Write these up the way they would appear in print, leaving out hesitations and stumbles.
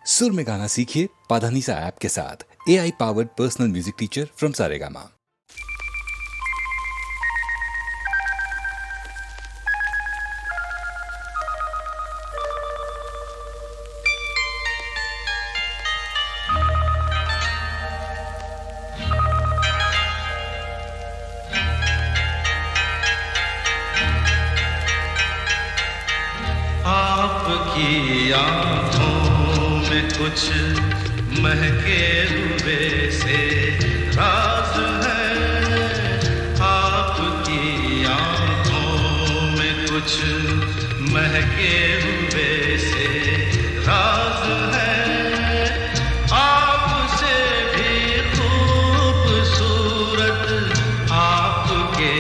सुर में गाना सीखिए पाधानीसा ऐप के साथ। AI powered personal music teacher from Saregama. आपकी आँखों में कुछ महके हुए से राज है। आपकी आँखों में कुछ महके हुए से राज है। आपसे भी खूबसूरत आपके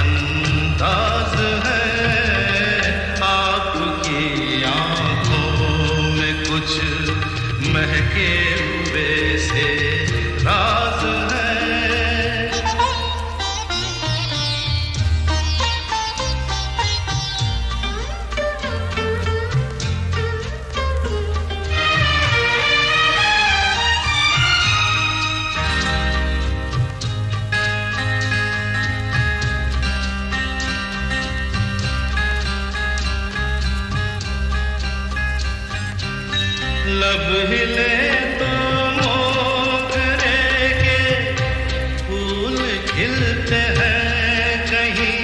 अंदाज है। कुछ महके हुए से राज है। लब हिले तो मोगरे के फूल खिलते हैं कहीं।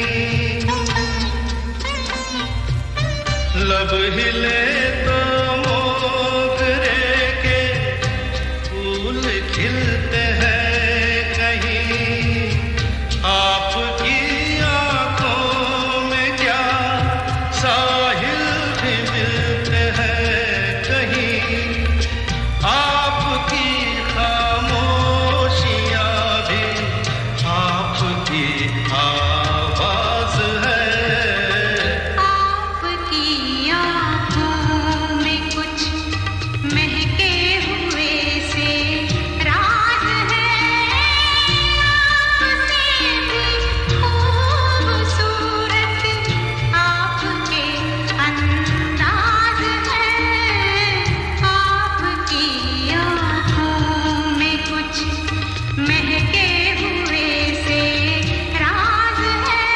लब हिले तो मोगरे के फूल खिलते हैं कहीं। आपकी आँखों में क्या साहिल भी मिलते हैं कहीं। आपकी खामोशियाँ भी आपकी आवाज है। आपकी आँखों में कुछ महके हुए से राज है। आपसे भी खूबसूरत आपके अंदाज है। आपकी आँखों में कुछ महके हुए से राज है।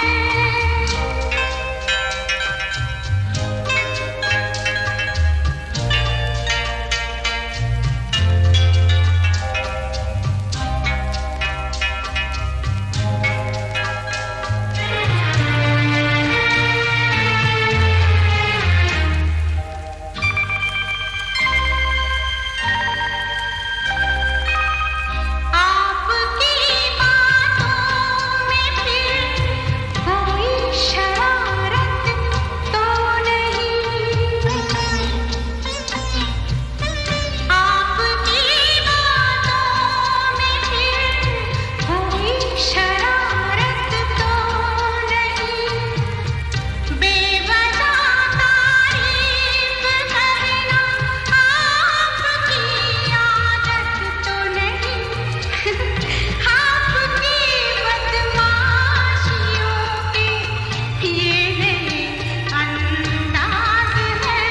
आपकी बातों में फिर कोई शरारत तो नहीं। आपकी बातों में फिर कोई शरारत तो नहीं। बेवजह तारीफ करना आपकी आदत तो नहीं। आपकी बदमाशियों के ये नए अंदाज है।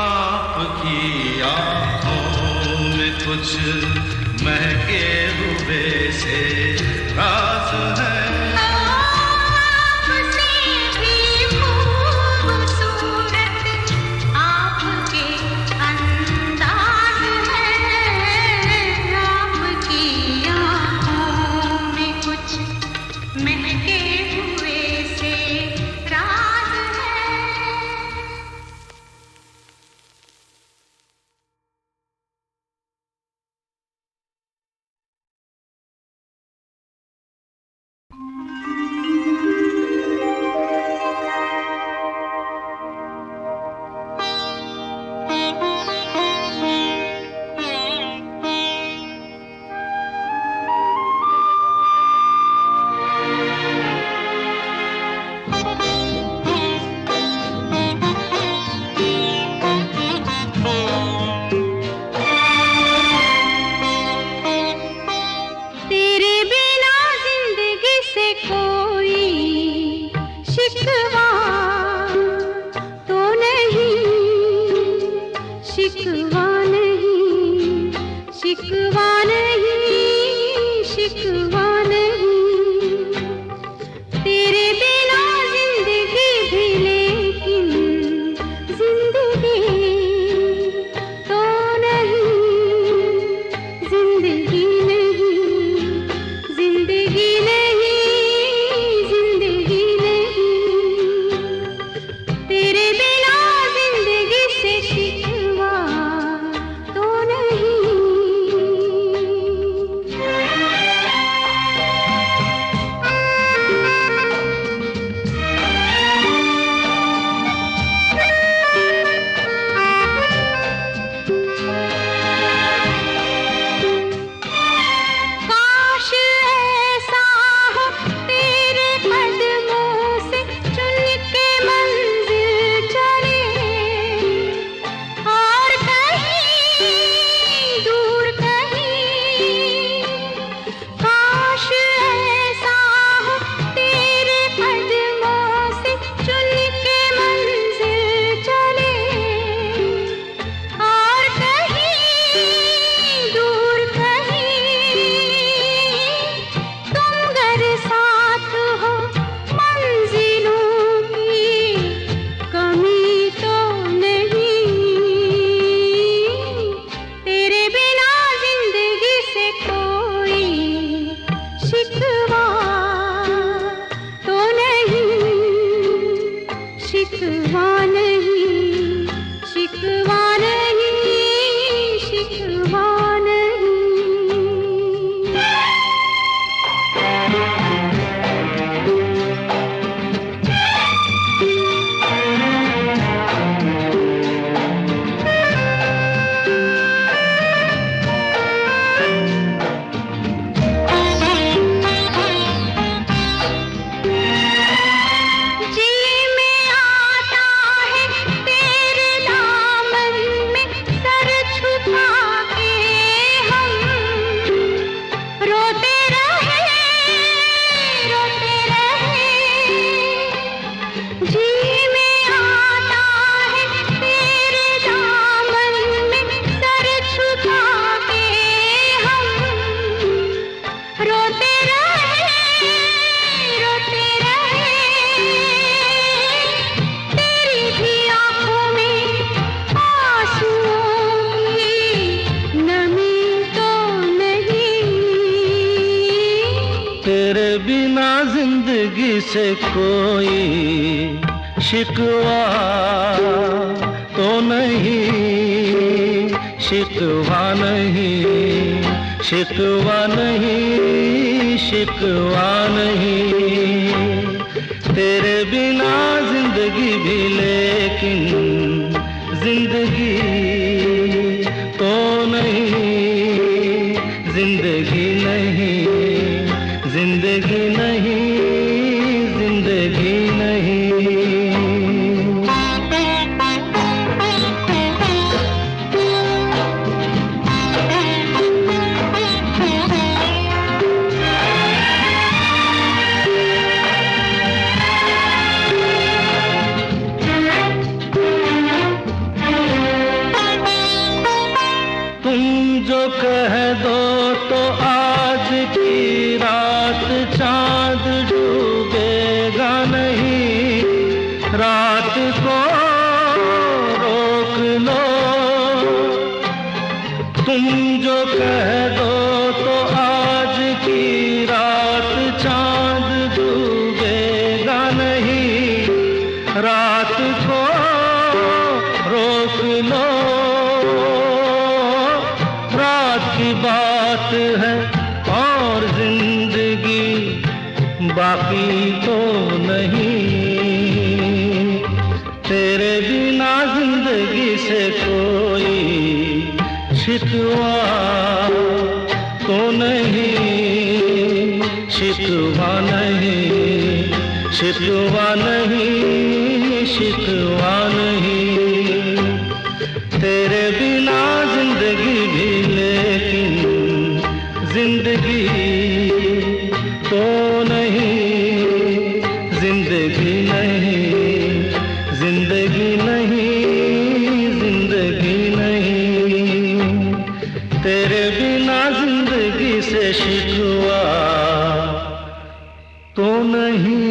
आपकी आँखों में कुछ महके हुए से राज है। शिकवा नहीं, शिकवा नहीं, शिकवा नहीं। तेरे बिना जिंदगी भी लेकिन जिंदगी तो नहीं, जिंदगी नहीं, जिंदगी नहीं, जिंदगी नहीं। तेरे बिना जिंदगी से शिकवा तो नहीं। काश ऐसा हो तेरे कदमों से चुन के मंजिल चले, और कहीं दूर कहीं। काश ऐसा हो तेरे कदमों से चुन के मंजिल चले, और कहीं दूर कहीं। तुम अगर साथ हो मंजिलों की कमी तो नहीं। तेरे बिना जिंदगी से कोई शिकवा तो नहीं, शिकवा नहीं, शिकवा नहीं, शिकवा नहीं। जी में आता है तेरे दामन में सर छुपा के हम रोते रहे, रोते रहे। जी में आता है तेरे दामन में सर छुपा के हम रोते रहे, रोते रहे। तेरी भी आंखों में आंसुओं की नमी तो नहीं। तेरे बिना जिंदगी से कोई शिकवा तो नहीं, शिकवा नहीं, शिकवा नहीं, शिकवा नहीं। तेरे बिना जिंदगी भी लेकिन जिंदगी तो नहीं, जिंदगी नहीं, जिंदगी नहीं, जिंदगी नहीं। तुम जो कह दो तो आज की रात चांद डूबेगा नहीं। रात को रोक लो, तुम जो कह दो तो आज की रात चांद डूबेगा नहीं। रात को रोक लो, रात की बात है और जिंदगी बाकी तो नहीं। तेरे बिना जिंदगी से कोई शिकवा तो नहीं, शिकवा नहीं, शिकवा नहीं, शिकवा नहीं। तेरे बिना जिंदगी भी लेकिन जिंदगी तो नहीं, जिंदगी नहीं, जिंदगी नहीं, जिंदगी नहीं। शिकवा तो नहीं।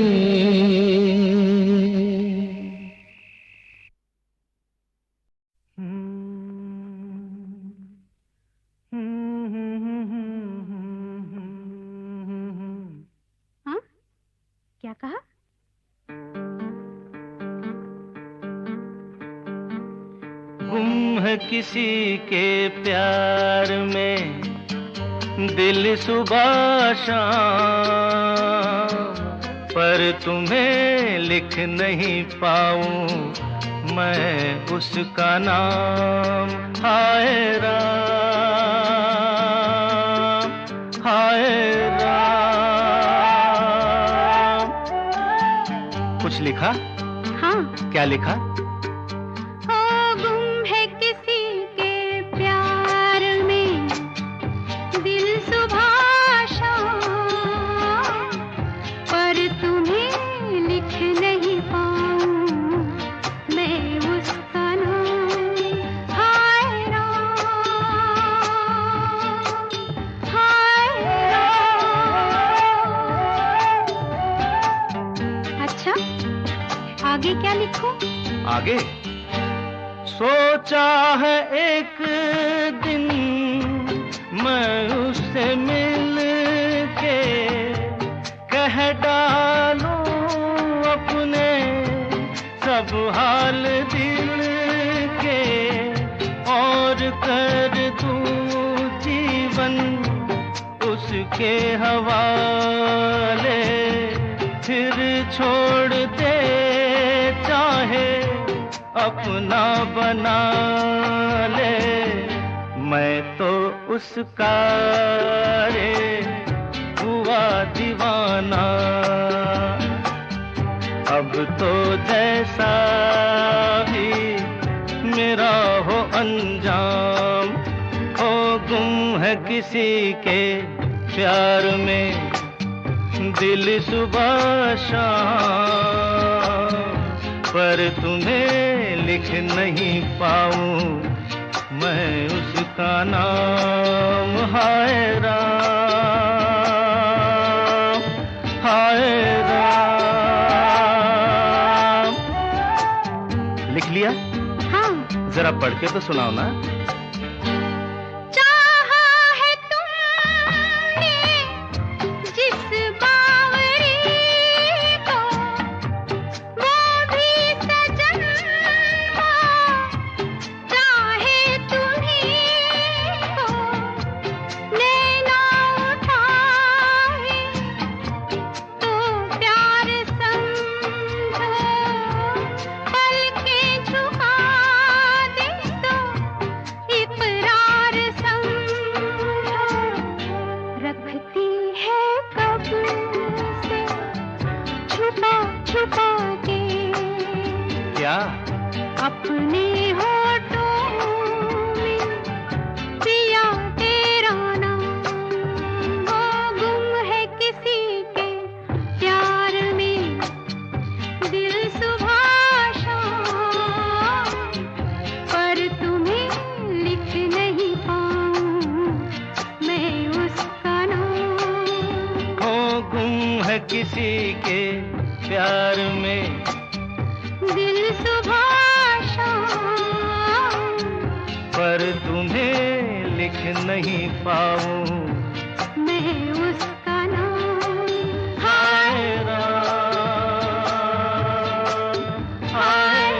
हाँ, क्या कहा? गुम है किसी के प्यार में दिल सुबह शाम, पर तुम्हें लिख नहीं पाऊं मैं उसका नाम। हाय राम, हाय राम। कुछ लिखा? हाँ। क्या लिखा? ओ गुम है किसी के प्यार में दिल सुबह शाम, पर तुम्हें लिख नहीं पाऊं मैं उसका नाम। हाय राम, हाय राम। अच्छा, आगे क्या लिखूं? आगे सोचा है एक दिन मैं उससे मिल के कह डालूं अपने सब हाल दिल के, और कर दूं जीवन उसके हवाले। फिर छोड़ दे चाहे अपना बना ले, मैं तो उसका रे हुआ दीवाना। अब तो जैसा भी मेरा हो अंजाम, हो गुम है किसी के प्यार में दिल सुबह शाम, पर तुम्हें लिख नहीं पाऊं मैं उसका नाम। हाय राम, हाय राम। लिख लिया? हाँ। जरा पढ़ के तो सुनाओ ना। क्या? अपने होठों में पिया तेरा नाम, वो गुम है किसी के प्यार में दिल सुबह शाम, पर तुम्हें लिख नहीं पाऊं मैं उसका नाम। हो गुम है किसी के प्यार में दिल सुबह शाम, पर तुम्हें लिख नहीं पाऊं मैं उसका नाम। हाय राम, हाय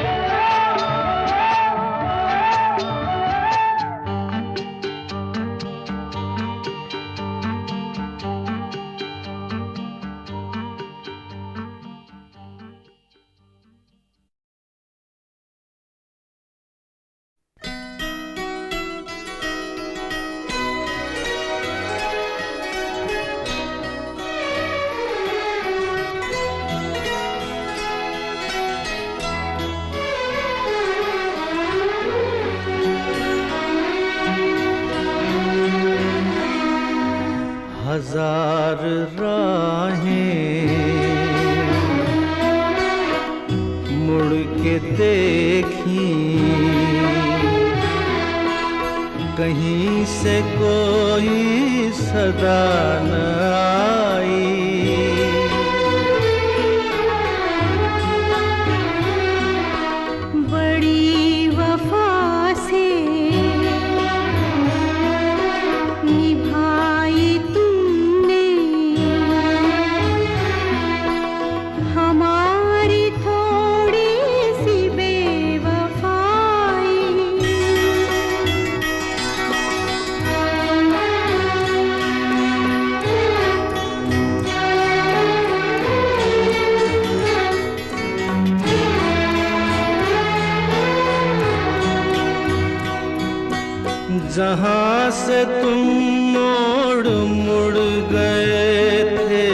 हजार राहें मुड़ के देखी, कहीं से कोई सदा न आई। बड़ी वफा से निभाई तुमने हमारी थोड़ी सी बेवफाई। जहाँ से तुम मोड़ मुड़ गए थे,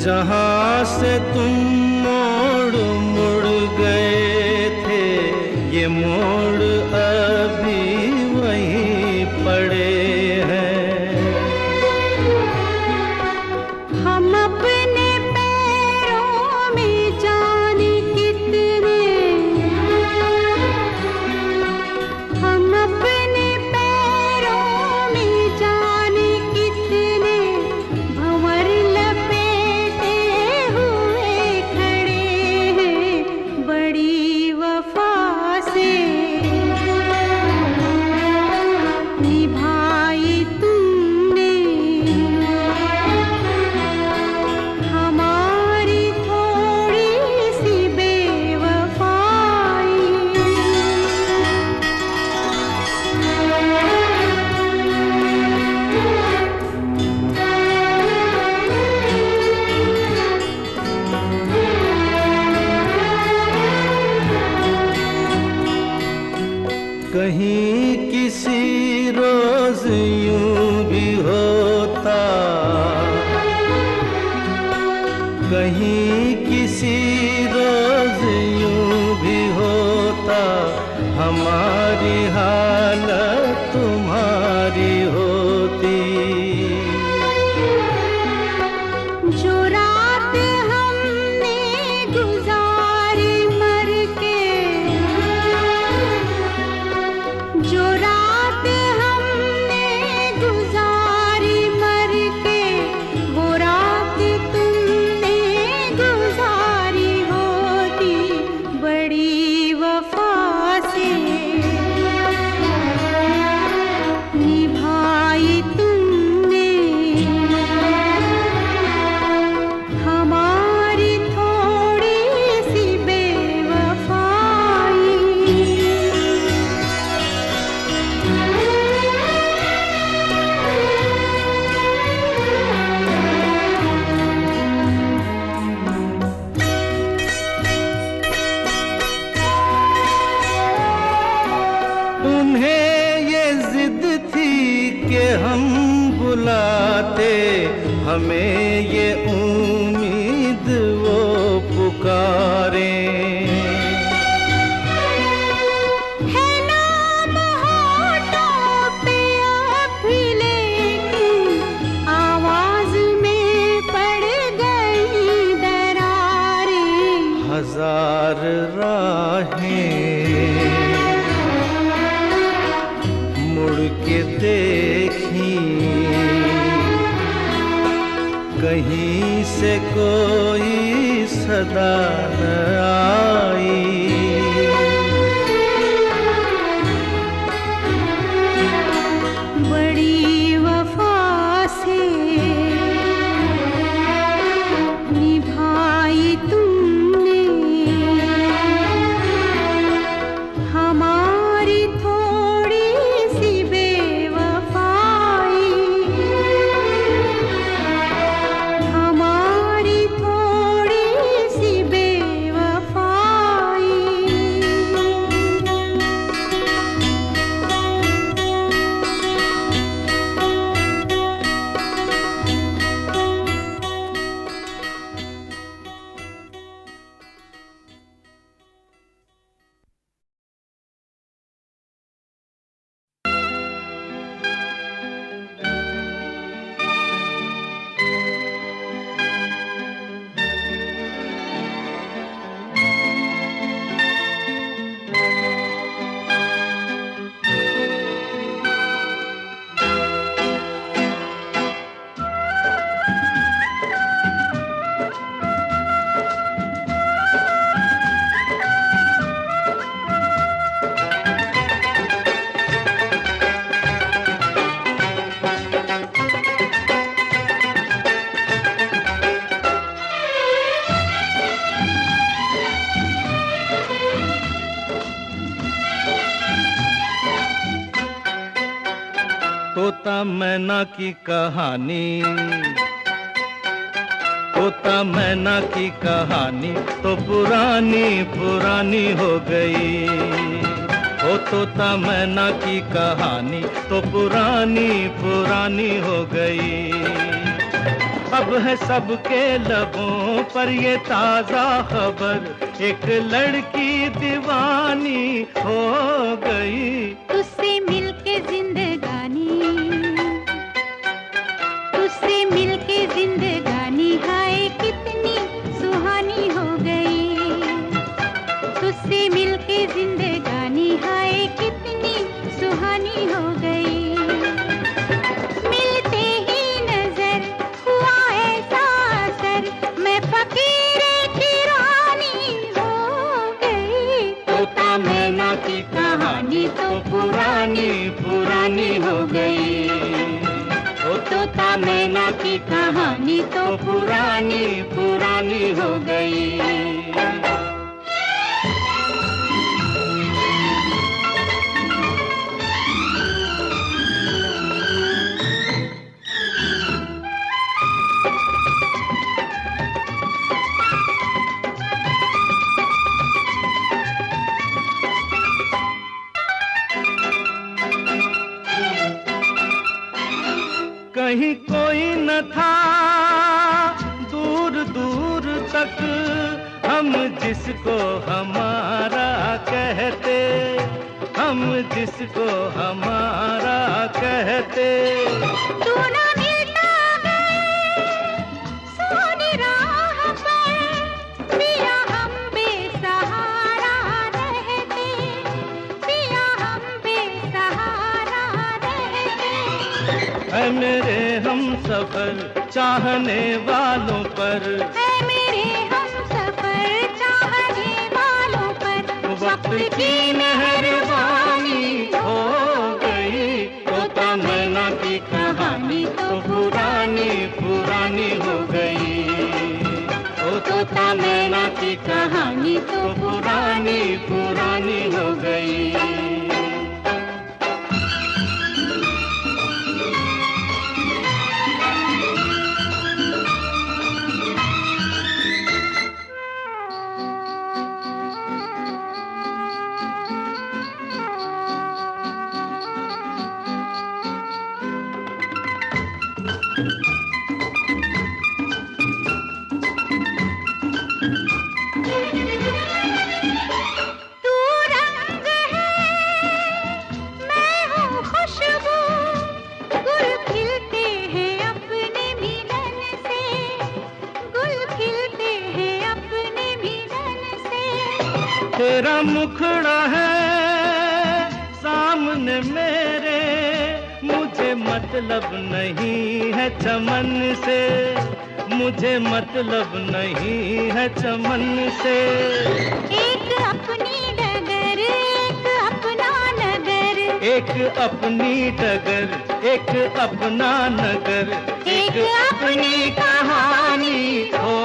जहाँ से तुम मोड़ मुड़ गए थे, ये मोड़ अभी वहीं पड़े हैं। हम अपने पैरों में जाने कितने, हम अपने पैरों में जाने कितने भंवर लपेटे हुए खड़े हैं। बड़ी वफा से निभाई तुमने हमारी थोड़ी सी बेवफाई। कहीं किसी रोज यूं भी होता, कहीं किसी रोज यूं भी होता, हमारी हालत तुम्हारी होती। जो रात हमने गुजारी मर के, जो रात हमने गुजारी मर के, वो रात तुमने गुजारी होती। बड़ी वफा से निभाई तुमने हमारी थोड़ी सी बेवफाई। उन्हें ये जिद थी कि हम बुलाते, हमें ये उम्मीद वो पुकारें। है नाम होठों पे अब भी लेकिन आवाज में पड़ गई दरारें। हजार राहें मुड़ के देखी, कहीं से कोई सदा न आई। बड़ी वफा से निभाई तुमने हमारी थोड़ी सी बेवफाई। हमारी थोड़ी सी बेवफाई। तोता मैना की कहानी, तोता मैना की कहानी तो पुरानी पुरानी हो गई। ओ तोता मैना की कहानी तो पुरानी पुरानी हो गई। अब है सबके लबों पर ये ताजा खबर, एक लड़की दीवानी हो गई। तुझसे मिलके जिंदगानी, तुझसे मिलके जिंदगानी हाय कितनी सुहानी हो गई। तुझसे मिलके जिंदगानी हाय कितनी सुहानी हो गई। मिलते ही नजर हुआ ऐसा असर, मैं फकीर की रानी हो गई। तोता मैना की कहानी तो पुरानी पुरानी हो गई। ओ तोता मैना की कहानी तो पुरानी पुरानी हो गई। कहीं कोई न था दूर दूर तक, हम जिसको हमारा कहते, हम जिसको हमारा कहते। तू ना मिलता है सोनी राह पर, पिया हम बेसहारा रहते, पिया हम बेसहारा रहते। है मेरे हम सफर चाहने वालों पर, है मेरे हम सफर चाहने वालों पर, वक्त की मेहरबानी हो गई। तोता मैना की कहानी तो पुरानी पुरानी हो गई। ओ तोता मैना की कहानी तो पुरानी पुरानी हो गई। तू रंग है मैं हूँ खुशबू, गुल खिलते हैं अपने मिलन से, गुल खिलते हैं अपने मिलन से। तेरा मुखड़ा है सामने मेरे, मुझे मतलब नहीं है चमन से, मुझे मतलब नहीं है चमन से। एक अपनी डगर एक अपना नगर, एक अपनी डगर एक अपना नगर, एक अपनी कहानी हो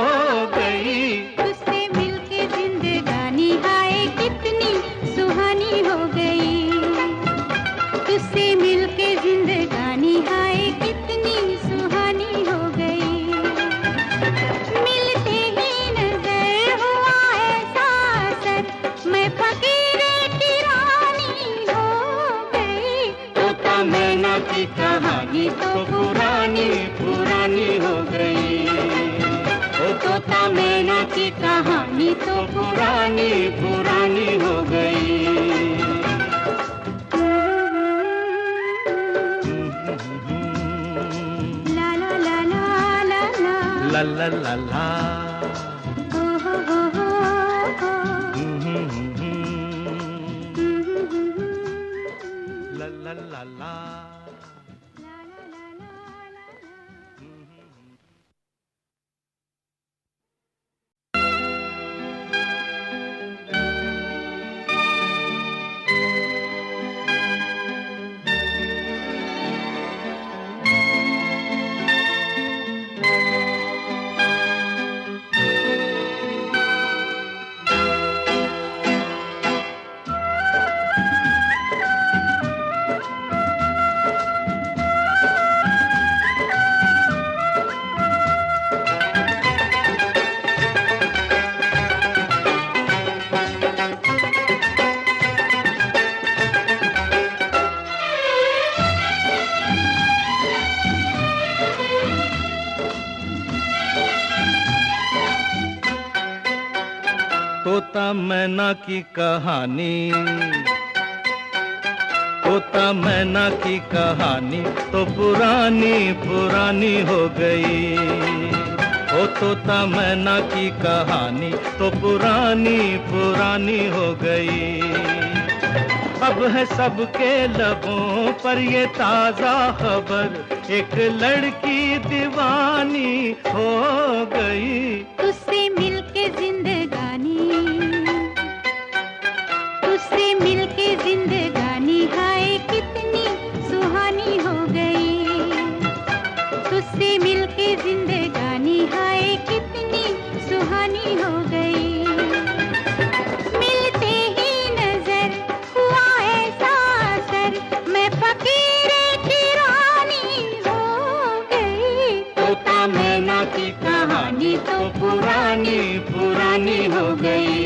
गई। तुझसे मिलके जिंदगानी हाय कितनी सुहानी हो गई। तुझसे मिलके जिंदगानी हाय कितनी सुहानी हो गई। मिलते ही नजर हुआ ऐसा असर, मैं फकीर की रानी हो गई। तोता मैना की कहानी तो पुरानी पुरानी हो गई। ओ तोता मैना की कहानी तो पुरानी पुरानी हो गई। ला ला ला ला ला ला ला ला ला ला। हो हो हो हो हो। ला ला ला ला। ला ला ला ला ला ला। मैना की कहानी, तोता मैना की कहानी तो पुरानी पुरानी हो गई। ओ तोता मैना की कहानी तो पुरानी पुरानी हो गई। अब है सबके लबों पर ये ताजा खबर, एक लड़की दीवानी हो गई। तुझसे मिलके जिंदगानी, तुझसे मिलके जिंदगानी हाय कितनी सुहानी हो गई। तुझसे मिलके जिंदगानी हाय कितनी सुहानी हो गई। मिलते ही नजर हुआ ऐसा असर, मैं फकीरे की रानी हो गई। तोता मैना की कहानी तो पुरानी पुरानी हो गई।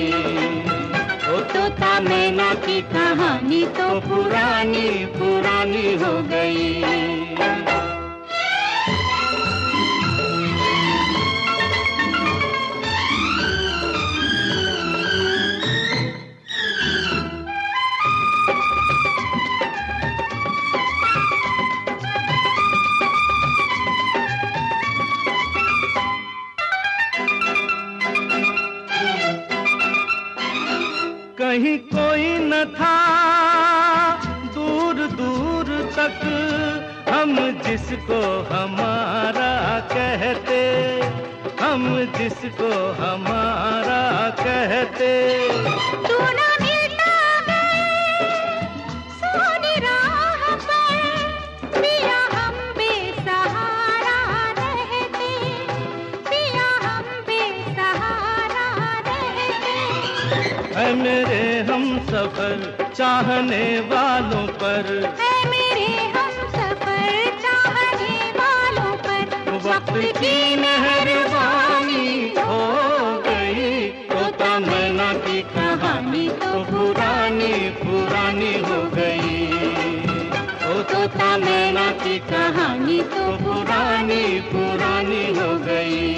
ओ तोता मैना की कहानी तो पुरानी पुरानी हो गई। कहीं कोई न था दूर दूर तक, हम जिसको हमारा कहते, हम जिसको हमारा कहते। तू ना मिलता गए सोनी राह पर, पिया हम बेसहारा रहते, पिया हम बेसहारा रहते। है मेरे हम सफर चाहने वालों पर, है मेरे हम सफर चाहने वालों पर, वक्त की मेहरबानी हो गई। तोता मैना की कहानी तो पुरानी पुरानी हो गई। ओ तोता मैना की कहानी तो पुरानी पुरानी हो गई।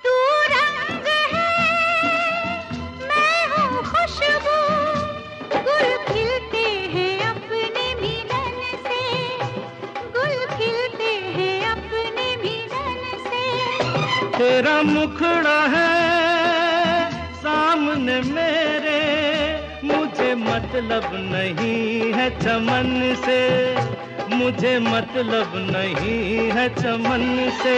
तू रंग है मैं हूँ खुशबू, गुल खिलते हैं अपने मिलन से, गुल खिलते हैं अपने मिलन से। तेरा मुखड़ा है सामने मेरे, मुझे मतलब नहीं है चमन से, मुझे मतलब नहीं है चमन से।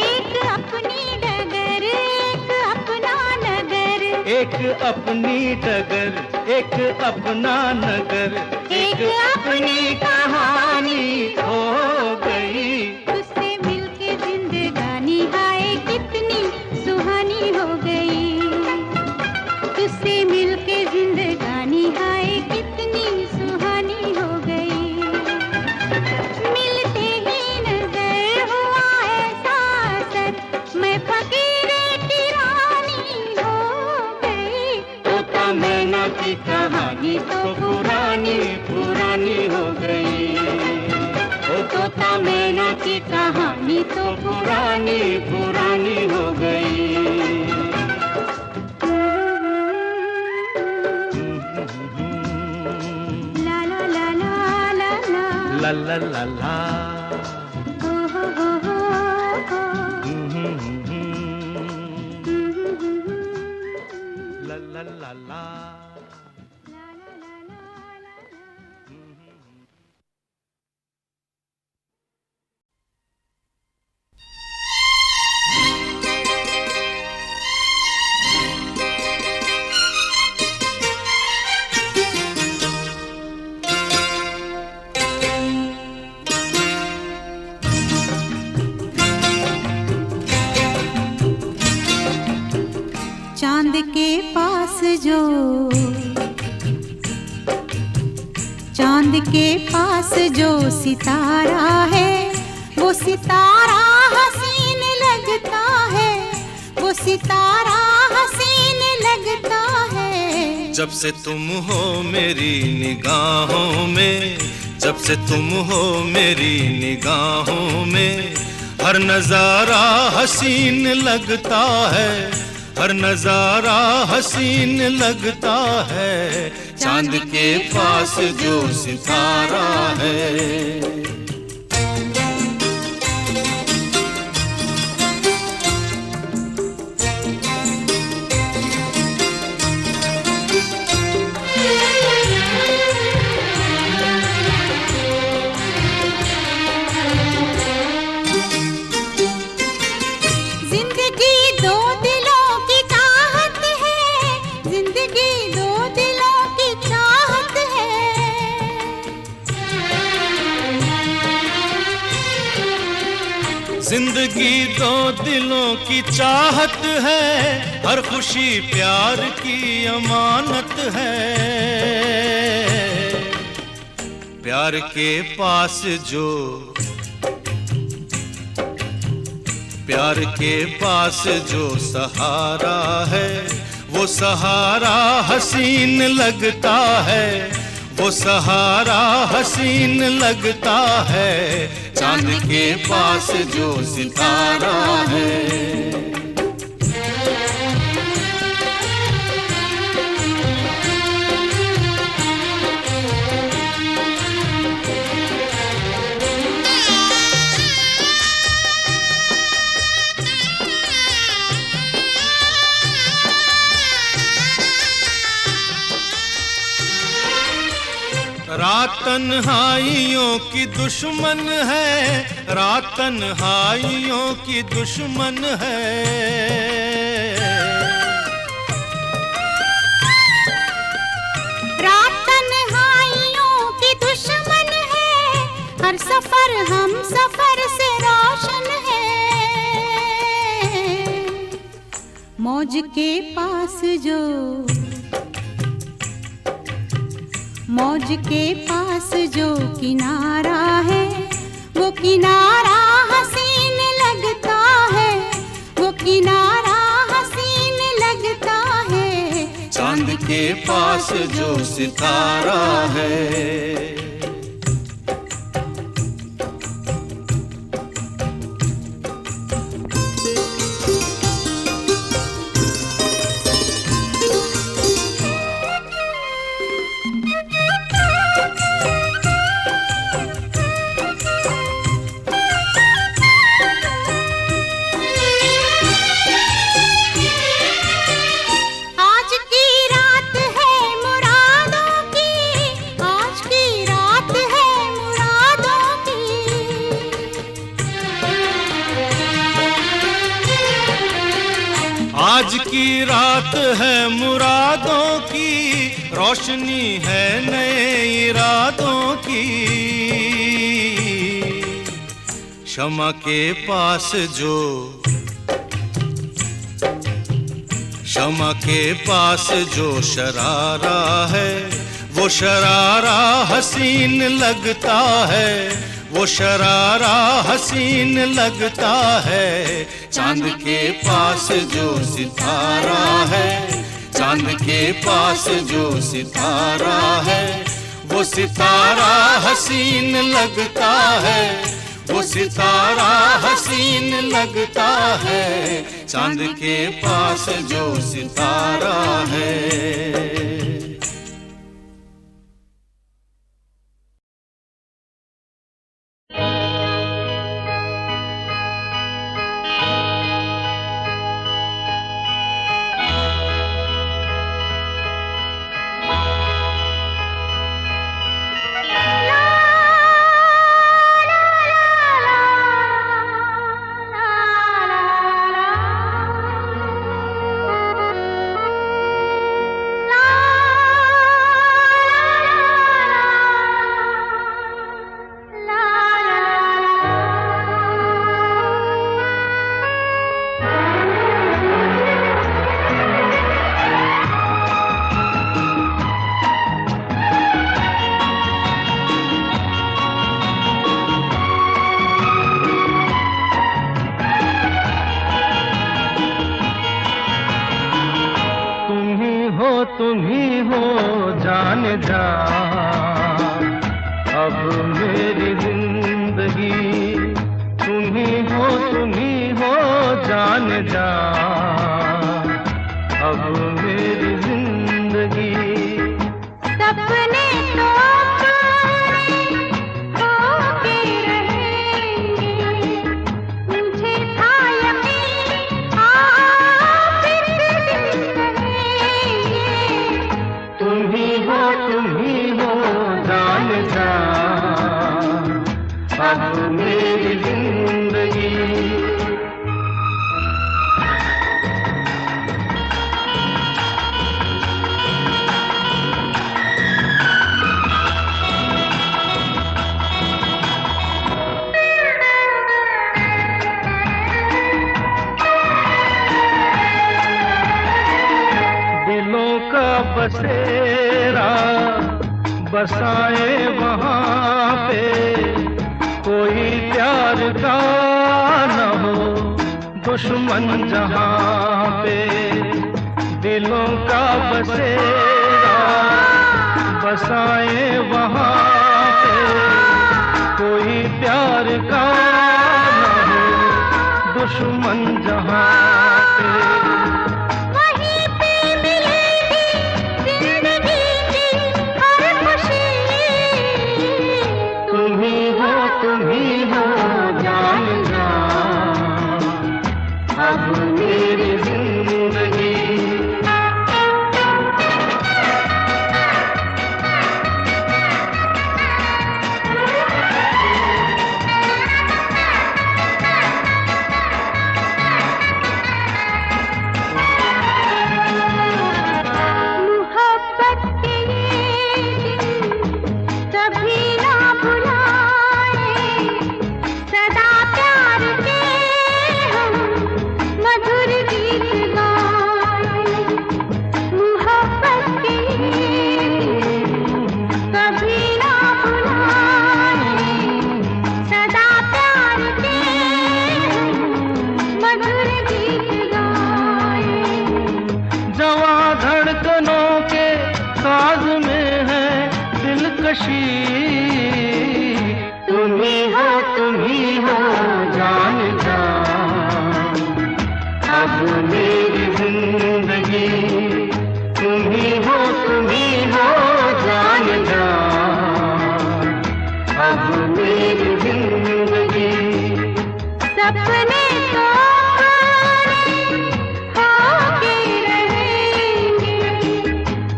एक अपनी डगर एक अपना नगर, एक अपनी डगर एक अपना नगर, एक अपनी कहानी हो गई। तुझसे मिलके जिंदगानी हाय कितनी सुहानी हो गई। तुझसे मिलके जिंदगानी हाय कितनी सुहानी हो गई। मिलते ही नजर हुआ ऐसा असर, मैं फकीरे की रानी हो गई। तोता मैना की कहानी तो पुरानी पुरानी हो गई। ओ तोता मैना की कहानी तो पुरानी पुरानी हो गई। ला ला ला ला ला ला ला ला ला ला, हो हो हो हो ला ला ला ला। के पास जो सितारा है वो सितारा हसीन लगता है, वो सितारा हसीन लगता है। जब से तुम हो मेरी निगाहों में, जब से तुम हो मेरी निगाहों में, हर नजारा हसीन लगता है, हर नजारा हसीन लगता है। चांद के पास जो सितारा है। जिंदगी दो दिलों की चाहत है, हर खुशी प्यार की अमानत है। प्यार के पास जो, प्यार के पास जो सहारा है, वो सहारा हसीन लगता है, वो सहारा हसीन लगता है। चांद के पास जो सितारा है। रात तन्हाइयों की दुश्मन है, रात तन्हाइयों की दुश्मन है। रात तन्हाइयों की दुश्मन है, हर सफर हम सफर से रोशन है। मौज के पास जो, मौज के पास जो किनारा है, वो किनारा हसीन लगता है, वो किनारा हसीन लगता है। चांद के पास जो सितारा है। आज की रात है मुरादों की, रोशनी है नए इरादों की। शमा के पास जो, शमा के पास जो शरारा है, वो शरारा हसीन लगता है, वो शरारा हसीन लगता है। चांद के पास जो सितारा है, चांद के पास जो सितारा है, वो सितारा हसीन लगता है, वो सितारा हसीन लगता है। चांद के पास जो सितारा है। ला जा, अब मेरी जिंदगी तुम ही हो जान जा, अब मेरी जिंदगी। सपने तो होके रहेंगे, मुझे था यकीन आप फिर दिन रहेंगे। तुम ही हो जान जा, अब मेरी जिंदगी। दिलों का बसेरा बसाए वहाँ पे, कोई प्यार का न हो दुश्मन जहाँ पे। दिलों का बसेरा बसाए वहाँ पे, कोई प्यार का न हो दुश्मन जहाँ पे। वहीं पे मिलेगी जिंदगी की हर खुशी। तुम ही हो जान जा, अब मेरी जिंदगी। मोहब्बत के ये दिन कभी ना भुलाए, सदा प्यार के हम मधुर गीत गाए। मोहब्बत के ये दिन कभी ना भुलाए, सदा प्यार के हम मधुर गीत गाए। जवां धड़कनों के साज में है दिलकशी। तुम ही हो जान जा, अब मेरी जिंदगी। तुम ही हो जान जा, अब मेरी जिंदगी। सपने तो होके रहेंगे,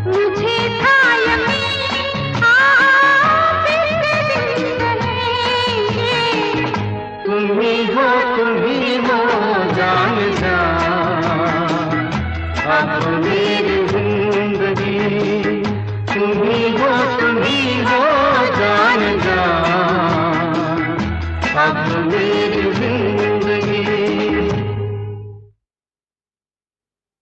मुझे था यकीन आप फिर दिन रहेंगे। तुम ही हो जान जा, अब मेरी